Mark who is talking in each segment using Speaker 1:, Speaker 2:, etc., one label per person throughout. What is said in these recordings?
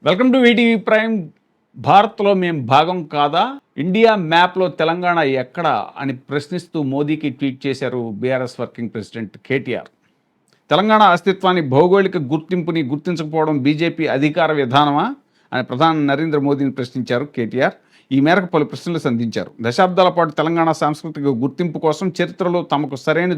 Speaker 1: Welcome to VTV prime. భారత్లో మేము భాగం కాదా, ఇండియా మ్యాప్లో తెలంగాణ ఎక్కడ అని ప్రశ్నిస్తూ మోదీకి ట్వీట్ చేశారు BRS working president KTR. Telangana అస్తిత్వాన్ని, భౌగోళిక గుర్తింపుని గుర్తించకపోవడం బీజేపీ అధికార విధానమా అని ప్రధాని నరేంద్ర మోదీని ప్రశ్నించారు కేటీఆర్. ఈ మేరకు పలు ప్రశ్నలు సంధించారు. దశాబ్దాల పాటు తెలంగాణ సాంస్కృతిక గుర్తింపు కోసం, చరిత్రలో తమకు సరైన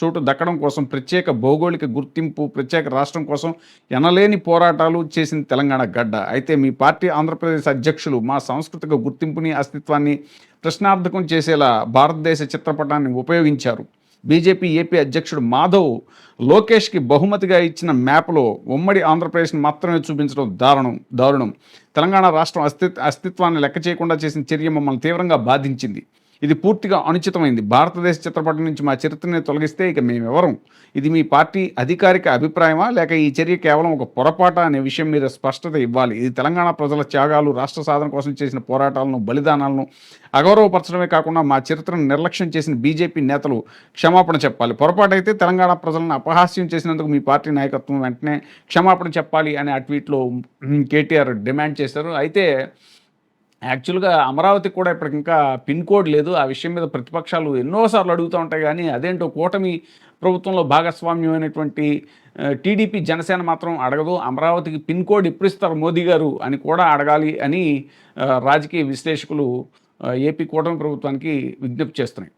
Speaker 1: చోటు దక్కడం కోసం, ప్రత్యేక భౌగోళిక గుర్తింపు, ప్రత్యేక రాష్ట్రం కోసం ఎనలేని పోరాటాలు చేసింది తెలంగాణ గడ్డ. అయితే మీ పార్టీ ఆంధ్రప్రదేశ్ అధ్యక్షులు మా సాంస్కృతిక గుర్తింపుని, అస్తిత్వాన్ని ప్రశ్నార్థకం చేసేలా భారతదేశ చిత్రపటాన్ని ఉపయోగించారు. బీజేపీ ఏపీ అధ్యక్షుడు మాధవ్ లోకేష్కి బహుమతిగా ఇచ్చిన మ్యాప్లో ఉమ్మడి ఆంధ్రప్రదేశ్ని మాత్రమే చూపించడం దారుణం. తెలంగాణ రాష్ట్రం అస్తిత్వాన్ని లెక్క చేయకుండా చేసిన చర్య మమ్మల్ని తీవ్రంగా బాధించింది. ఇది పూర్తిగా అనుచితమైంది. భారతదేశ చిత్రపటం నుంచి మా చరిత్రని తొలగిస్తే ఇక మేమెవరం? ఇది మీ పార్టీ అధికారిక అభిప్రాయమా, లేక ఈ చర్య కేవలం ఒక పొరపాట అనే విషయం మీద స్పష్టత ఇవ్వాలి. ఇది తెలంగాణ ప్రజల త్యాగాలు, రాష్ట్ర సాధన కోసం చేసిన పోరాటాలను, బలిదానాలను అగౌరవపరచడమే కాకుండా మా చరిత్రను నిర్లక్ష్యం చేసిన బీజేపీ నేతలు క్షమాపణ చెప్పాలి. పొరపాటైతే తెలంగాణ ప్రజలను అపహాస్యం చేసినందుకు మీ పార్టీ నాయకత్వం వెంటనే క్షమాపణ చెప్పాలి అని ఆ ట్వీట్లో కేటీఆర్ డిమాండ్ చేశారు. అయితే యాక్చువల్గా అమరావతికి కూడా ఇప్పటికి ఇంకా పిన్ కోడ్ లేదు. ఆ విషయం మీద ప్రతిపక్షాలు ఎన్నోసార్లు అడుగుతూ ఉంటాయి, కానీ అదేంటో కూటమి ప్రభుత్వంలో భాగస్వామ్యమైనటువంటి టీడీపీ, జనసేన మాత్రం అడగదు. అమరావతికి పిన్ కోడ్ ఎప్పుడు ఇస్తారు మోదీ గారు అని కూడా అడగాలి అని రాజకీయ విశ్లేషకులు ఏపీ కూటమి ప్రభుత్వానికి విజ్ఞప్తి చేస్తున్నాయి.